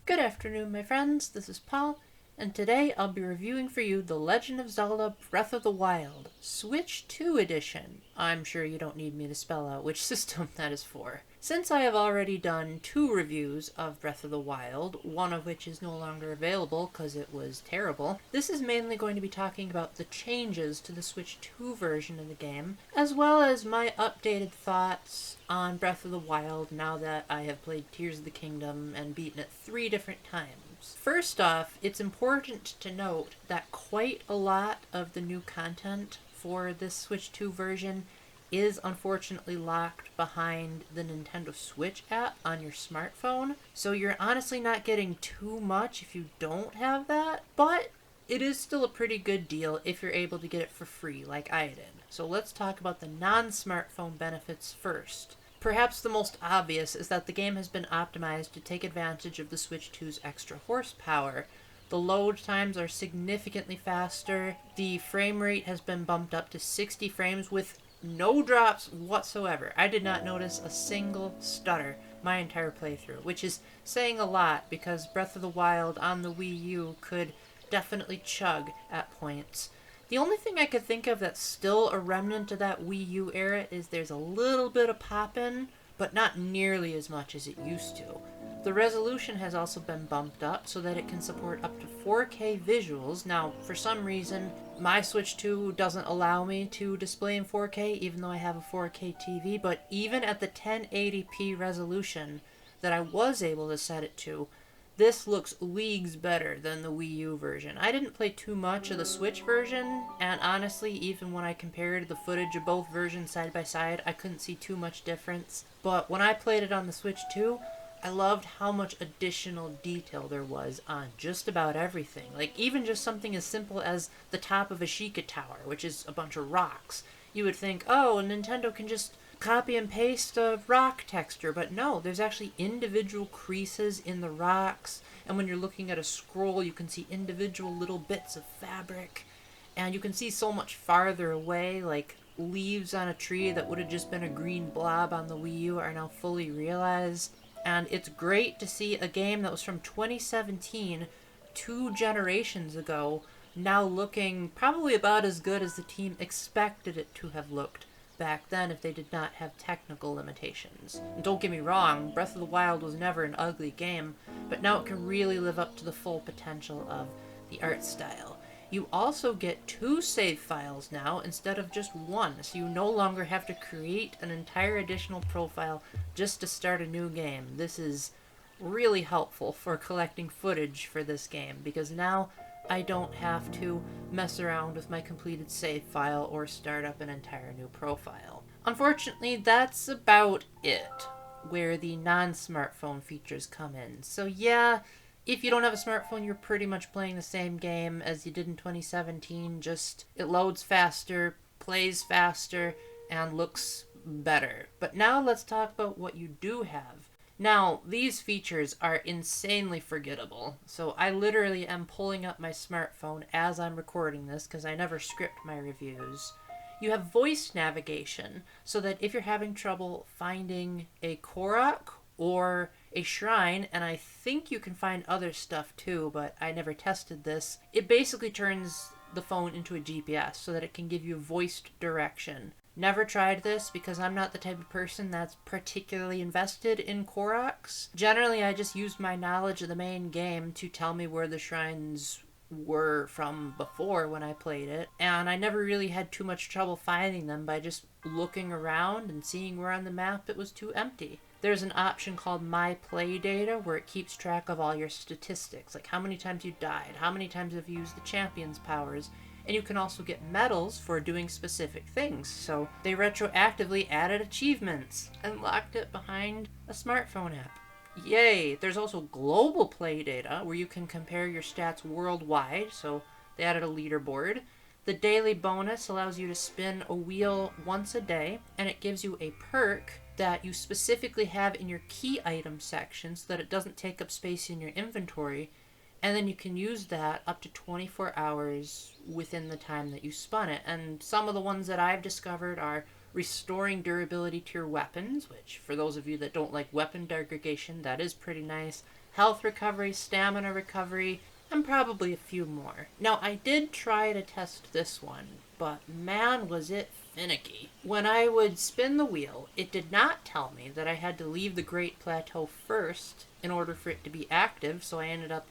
Good afternoon, my friends. This is Paul, and today I'll be reviewing for you The Legend of Zelda Breath of the Wild, Switch 2 Edition. I'm sure you don't need me to spell out which system that is for. Since I have already done 2 reviews of Breath of the Wild, one of which is no longer available because it was terrible, this is mainly going to be talking about the changes to the Switch 2 version of the game, as well as my updated thoughts on Breath of the Wild now that I have played Tears of the Kingdom and beaten it 3 different times. First off, it's important to note that quite a lot of the new content for this Switch 2 version is unfortunately locked behind the Nintendo Switch app on your smartphone, so you're honestly not getting too much if you don't have that, but it is still a pretty good deal if you're able to get it for free like I did. So let's talk about the non-smartphone benefits first. Perhaps the most obvious is that the game has been optimized to take advantage of the Switch 2's extra horsepower. The load times are significantly faster, the frame rate has been bumped up to 60 frames with no drops whatsoever. I did not notice a single stutter my entire playthrough, which is saying a lot because Breath of the Wild on the Wii U could definitely chug at points. The only thing I could think of that's still a remnant of that Wii U era is there's a little bit of poppin', but not nearly as much as it used to. The resolution has also been bumped up so that it can support up to 4K visuals. Now, for some reason, my Switch 2 doesn't allow me to display in 4K, even though I have a 4K TV, but even at the 1080p resolution that I was able to set it to, this looks leagues better than the Wii U version. I didn't play too much of the Switch version, and honestly, even when I compared the footage of both versions side by side, I couldn't see too much difference. But when I played it on the Switch 2, I loved how much additional detail there was on just about everything. Like, even just something as simple as the top of a Sheikah Tower, which is a bunch of rocks. You would think, oh, Nintendo can just copy and paste a rock texture, but no, there's actually individual creases in the rocks, and when you're looking at a scroll, you can see individual little bits of fabric, and you can see so much farther away, like leaves on a tree that would have just been a green blob on the Wii U are now fully realized. And it's great to see a game that was from 2017, 2 generations ago, now looking probably about as good as the team expected it to have looked back then if they did not have technical limitations. And don't get me wrong, Breath of the Wild was never an ugly game, but now it can really live up to the full potential of the art style. You also get 2 save files now instead of just 1, so you no longer have to create an entire additional profile just to start a new game. This is really helpful for collecting footage for this game, because now I don't have to mess around with my completed save file or start up an entire new profile. Unfortunately, that's about it, where the non-smartphone features come in. So yeah, if you don't have a smartphone, you're pretty much playing the same game as you did in 2017, just it loads faster, plays faster, and looks better. But now let's talk about what you do have. Now, these features are insanely forgettable, so I literally am pulling up my smartphone as I'm recording this because I never script my reviews. You have voice navigation, so that if you're having trouble finding a Korok or a shrine, and I think you can find other stuff too, but I never tested this, it basically turns the phone into a GPS so that it can give you voiced direction. Never tried this because I'm not the type of person that's particularly invested in Koroks. Generally, I just used my knowledge of the main game to tell me where the shrines were from before when I played it, and I never really had too much trouble finding them by just looking around and seeing where on the map it was too empty. There's an option called My Play Data where it keeps track of all your statistics, like how many times you died, how many times you've used the champion's powers, and you can also get medals for doing specific things, so they retroactively added achievements and locked it behind a smartphone app. Yay! There's also global play data where you can compare your stats worldwide, so they added a leaderboard. The daily bonus allows you to spin a wheel once a day, and it gives you a perk that you specifically have in your key item section so that it doesn't take up space in your inventory, and then you can use that up to 24 hours within the time that you spun it. And some of the ones that I've discovered are restoring durability to your weapons, which for those of you that don't like weapon degradation, that is pretty nice. Health recovery, stamina recovery, and probably a few more. Now, I did try to test this one, but man, was it finicky. When I would spin the wheel, it did not tell me that I had to leave the Great Plateau first in order for it to be active, so I ended up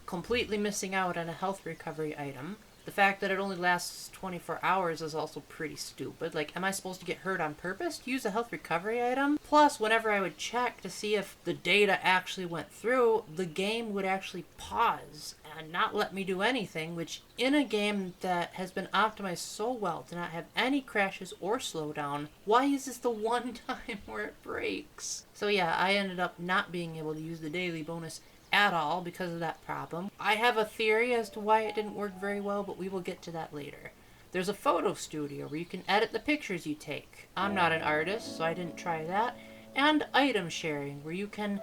completely missing out on a health recovery item. The fact that it only lasts 24 hours is also pretty stupid. Like, am I supposed to get hurt on purpose to use a health recovery item? Plus, whenever I would check to see if the data actually went through, the game would actually pause and not let me do anything, which in a game that has been optimized so well to not have any crashes or slowdown, why is this the one time where it breaks? So yeah, I ended up not being able to use the daily bonus at all because of that problem. I have a theory as to why it didn't work very well, but we will get to that later. There's a photo studio where you can edit the pictures you take. I'm not an artist, so I didn't try that. And item sharing, where you can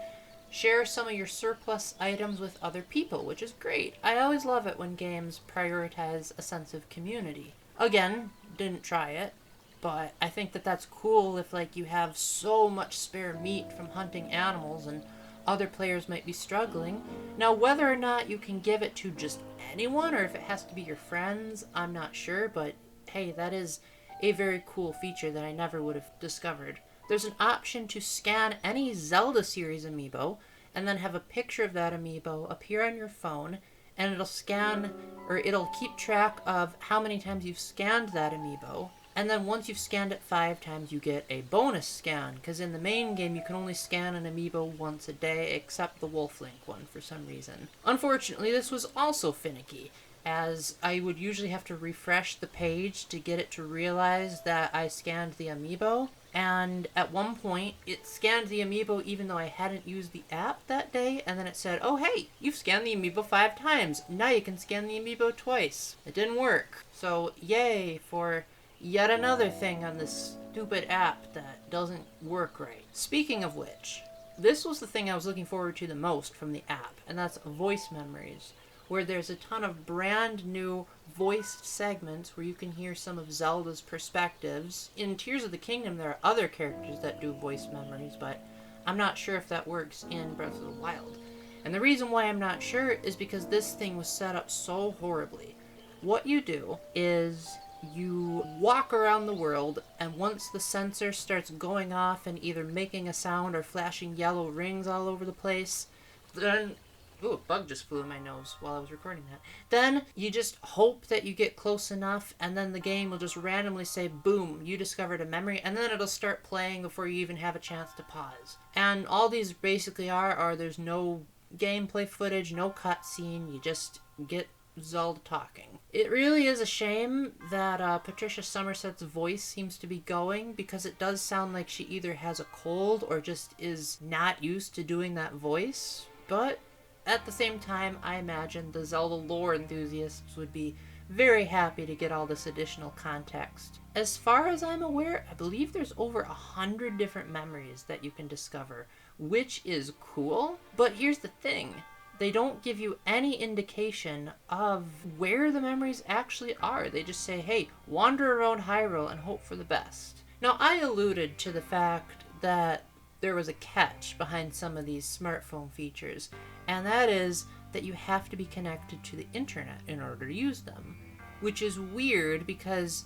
share some of your surplus items with other people, which is great. I always love it when games prioritize a sense of community. Again, didn't try it, but I think that that's cool if like you have so much spare meat from hunting animals and other players might be struggling. Now, whether or not you can give it to just anyone or if it has to be your friends, I'm not sure, but hey, that is a very cool feature that I never would have discovered. There's an option to scan any Zelda series amiibo and then have a picture of that amiibo appear on your phone, and it'll scan, or it'll keep track of how many times you've scanned that amiibo. And then once you've scanned it 5 times, you get a bonus scan, because in the main game you can only scan an amiibo once a day, except the Wolf Link one for some reason. Unfortunately, this was also finicky, as I would usually have to refresh the page to get it to realize that I scanned the amiibo. And at one point, it scanned the amiibo even though I hadn't used the app that day, and then it said, oh hey, you've scanned the amiibo 5 times, now you can scan the amiibo twice. It didn't work. So yay for yet another thing on this stupid app that doesn't work right. Speaking of which, this was the thing I was looking forward to the most from the app, and that's voice memories, where there's a ton of brand new voiced segments where you can hear some of Zelda's perspectives. In Tears of the Kingdom, there are other characters that do voice memories, but I'm not sure if that works in Breath of the Wild. And the reason why I'm not sure is because this thing was set up so horribly. What you do is you walk around the world, and once the sensor starts going off and either making a sound or flashing yellow rings all over the place, then ooh, a bug just flew in my nose while I was recording that. Then you just hope that you get close enough, and then the game will just randomly say, boom, you discovered a memory, and then it'll start playing before you even have a chance to pause. And all these basically are there's no gameplay footage, no cutscene, you just get Zelda talking. It really is a shame that Patricia Somerset's voice seems to be going, because it does sound like she either has a cold or just is not used to doing that voice. But at the same time, I imagine the Zelda lore enthusiasts would be very happy to get all this additional context. As far as I'm aware, I believe there's over 100 different memories that you can discover, which is cool. But here's the thing. They don't give you any indication of where the memories actually are. They just say, hey, wander around Hyrule and hope for the best. Now, I alluded to the fact that there was a catch behind some of these smartphone features, and that is that you have to be connected to the internet in order to use them, which is weird because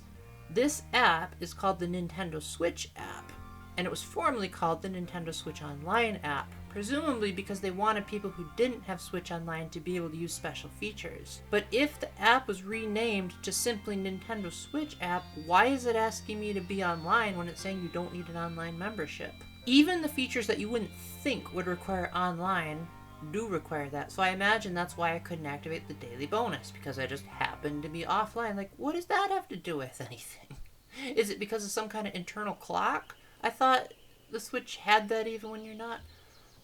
this app is called the Nintendo Switch app, and it was formerly called the Nintendo Switch Online app, presumably because they wanted people who didn't have Switch Online to be able to use special features. But if the app was renamed to simply Nintendo Switch app, why is it asking me to be online when it's saying you don't need an online membership? Even the features that you wouldn't think would require online do require that, so I imagine that's why I couldn't activate the daily bonus, because I just happened to be offline. Like, what does that have to do with anything? Is it because of some kind of internal clock? I thought the Switch had that even when you're not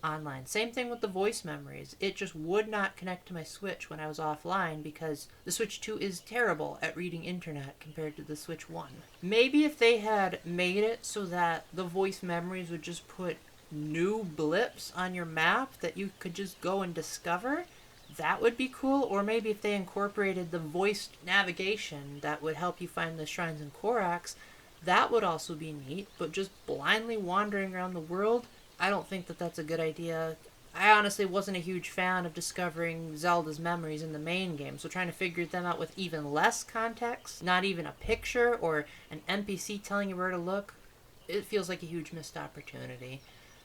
online. Same thing with the voice memories. It just would not connect to my Switch when I was offline because the Switch 2 is terrible at reading internet compared to the Switch 1. Maybe if they had made it so that the voice memories would just put new blips on your map that you could just go and discover, that would be cool. Or maybe if they incorporated the voiced navigation that would help you find the shrines in Korax, That would also be neat, but just blindly wandering around the world, I don't think that that's a good idea. I honestly wasn't a huge fan of discovering Zelda's memories in the main game, so trying to figure them out with even less context, not even a picture or an NPC telling you where to look, it feels like a huge missed opportunity.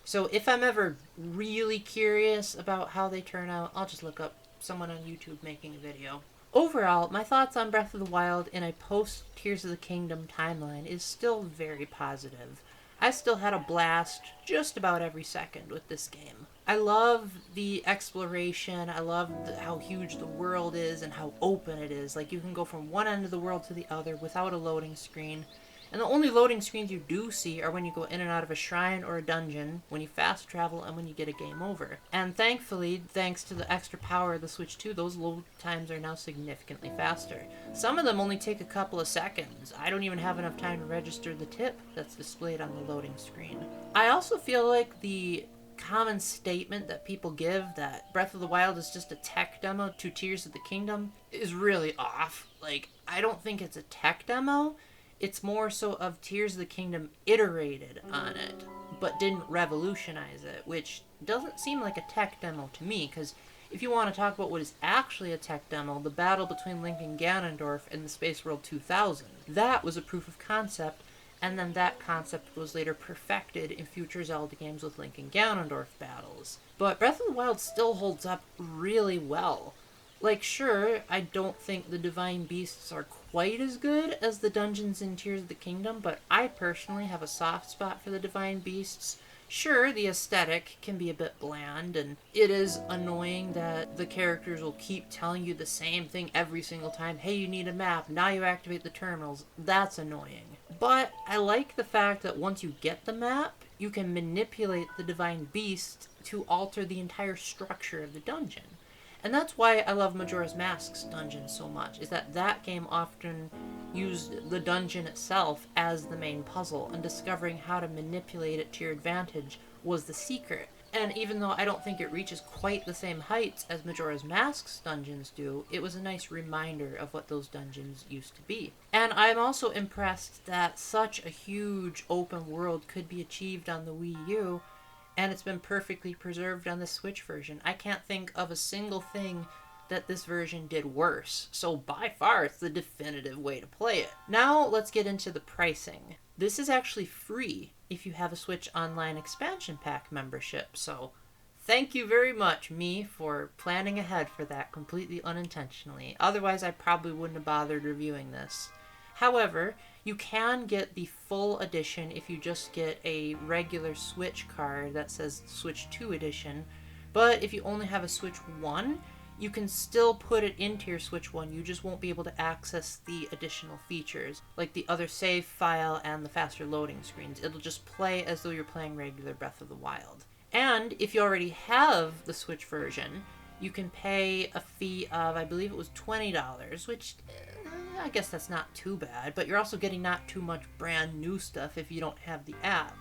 So if I'm ever really curious about how they turn out, I'll just look up someone on YouTube making a video. Overall, my thoughts on Breath of the Wild in a post Tears of the Kingdom timeline is still very positive. I still had a blast just about every second with this game. I love the exploration, I love how huge the world is and how open it is. Like, you can go from one end of the world to the other without a loading screen. And the only loading screens you do see are when you go in and out of a shrine or a dungeon, when you fast travel, and when you get a game over. And thankfully, thanks to the extra power of the Switch 2, those load times are now significantly faster. Some of them only take a couple of seconds. I don't even have enough time to register the tip that's displayed on the loading screen. I also feel like the common statement that people give that Breath of the Wild is just a tech demo to Tears of the Kingdom is really off. Like, I don't think it's a tech demo. It's more so of Tears of the Kingdom iterated on it, but didn't revolutionize it, which doesn't seem like a tech demo to me, because if you want to talk about what is actually a tech demo, the battle between Link and Ganondorf in the Space World 2000, that was a proof of concept, and then that concept was later perfected in future Zelda games with Link and Ganondorf battles. But Breath of the Wild still holds up really well. Like, sure, I don't think the Divine Beasts are quite as good as the dungeons in Tears of the Kingdom, but I personally have a soft spot for the Divine Beasts. Sure, the aesthetic can be a bit bland, and it is annoying that the characters will keep telling you the same thing every single time. Hey, you need a map, now you activate the terminals. That's annoying. But I like the fact that once you get the map, you can manipulate the Divine Beast to alter the entire structure of the dungeon. And that's why I love Majora's Mask's dungeon so much, is that that game often used the dungeon itself as the main puzzle, and discovering how to manipulate it to your advantage was the secret. And even though I don't think it reaches quite the same heights as Majora's Mask's dungeons do, it was a nice reminder of what those dungeons used to be. And I'm also impressed that such a huge open world could be achieved on the Wii U, and it's been perfectly preserved on the Switch version. I can't think of a single thing that this version did worse, so by far it's the definitive way to play it. Now let's get into the pricing. This is actually free if you have a Switch Online Expansion Pack membership, so thank you very much, me, for planning ahead for that completely unintentionally. Otherwise, I probably wouldn't have bothered reviewing this. However, you can get the full edition if you just get a regular Switch card that says Switch 2 edition, but if you only have a Switch 1, you can still put it into your Switch 1, you just won't be able to access the additional features, like the other save file and the faster loading screens. It'll just play as though you're playing regular Breath of the Wild. And if you already have the Switch version, you can pay a fee of, I believe it was $20, which I guess that's not too bad, but you're also getting not too much brand new stuff if you don't have the app.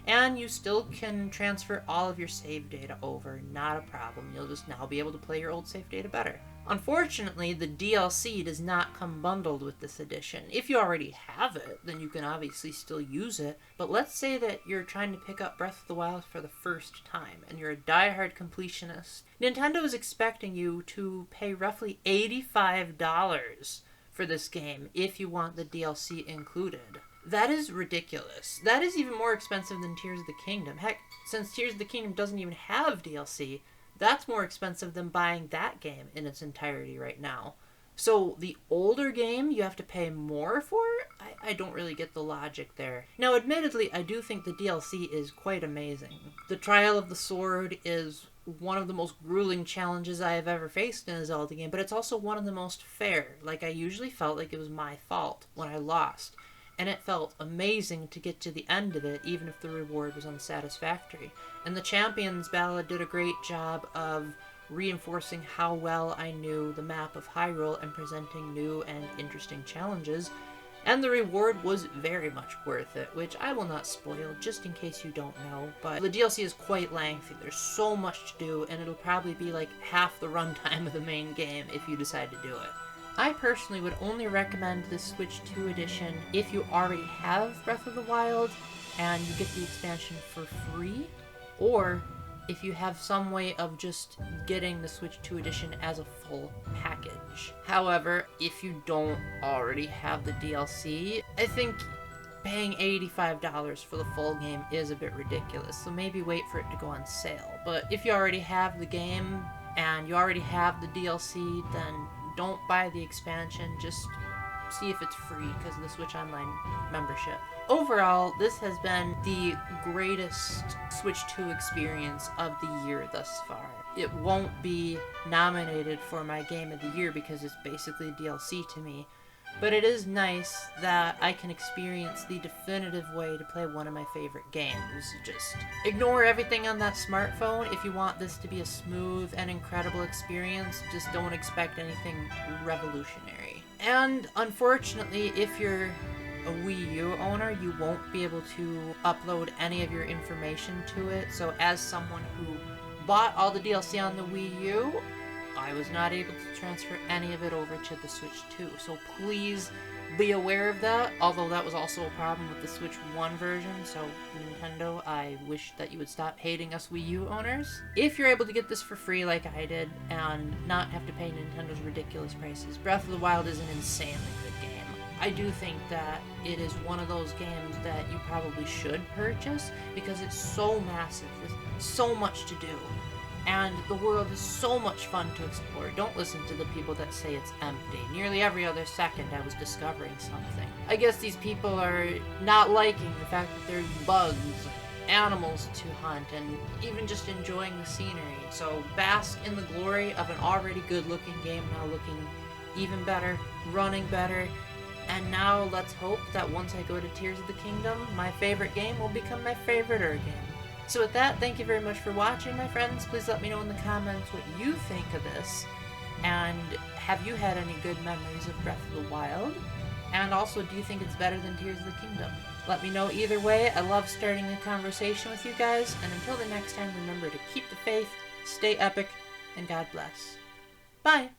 And you still can transfer all of your save data over, not a problem. You'll just now be able to play your old save data better. Unfortunately, the DLC does not come bundled with this edition. If you already have it, then you can obviously still use it, but let's say that you're trying to pick up Breath of the Wild for the first time, and you're a diehard completionist. Nintendo is expecting you to pay roughly $85 for this game if you want the DLC included. That is ridiculous. That is even more expensive than Tears of the Kingdom. Heck, since Tears of the Kingdom doesn't even have DLC, that's more expensive than buying that game in its entirety right now. So the older game you have to pay more for? I don't really get the logic there. Now, admittedly, I do think the DLC is quite amazing. The Trial of the Sword is one of the most grueling challenges I have ever faced in a Zelda game, but it's also one of the most fair. Like, I usually felt like it was my fault when I lost, and it felt amazing to get to the end of it, even if the reward was unsatisfactory. And the Champions Ballad did a great job of reinforcing how well I knew the map of Hyrule and presenting new and interesting challenges, and the reward was very much worth it, which I will not spoil just in case you don't know, but the DLC is quite lengthy. There's so much to do, and it'll probably be like half the runtime of the main game if you decide to do it. I personally would only recommend the Switch 2 edition if you already have Breath of the Wild and you get the expansion for free, or if you have some way of just getting the Switch 2 edition as a full package. However, if you don't already have the DLC, I think paying $85 for the full game is a bit ridiculous, so maybe wait for it to go on sale. But if you already have the game and you already have the DLC, then don't buy the expansion, just see if it's free because of the Switch Online membership. Overall, this has been the greatest Switch 2 experience of the year thus far. It won't be nominated for my Game of the Year because it's basically DLC to me, but it is nice that I can experience the definitive way to play one of my favorite games. Just ignore everything on that smartphone if you want this to be a smooth and incredible experience. Just don't expect anything revolutionary. And unfortunately, if you're a Wii U owner, you won't be able to upload any of your information to it. So as someone who bought all the DLC on the Wii U, I was not able to transfer any of it over to the Switch 2. So please be aware of that, although that was also a problem with the Switch 1 version, so Nintendo, I wish that you would stop hating us Wii U owners. If you're able to get this for free like I did, and not have to pay Nintendo's ridiculous prices, Breath of the Wild is an insanely good game. I do think that it is one of those games that you probably should purchase, because it's so massive, there's so much to do. And the world is so much fun to explore. Don't listen to the people that say it's empty. Nearly every other second I was discovering something. I guess these people are not liking the fact that there's bugs, animals to hunt, and even just enjoying the scenery. So bask in the glory of an already good-looking game now looking even better, running better, and now let's hope that once I go to Tears of the Kingdom, my favorite game will become my favorite game. So with that, thank you very much for watching, my friends. Please let me know in the comments what you think of this. And have you had any good memories of Breath of the Wild? And also, do you think it's better than Tears of the Kingdom? Let me know either way. I love starting a conversation with you guys. And until the next time, remember to keep the faith, stay epic, and God bless. Bye!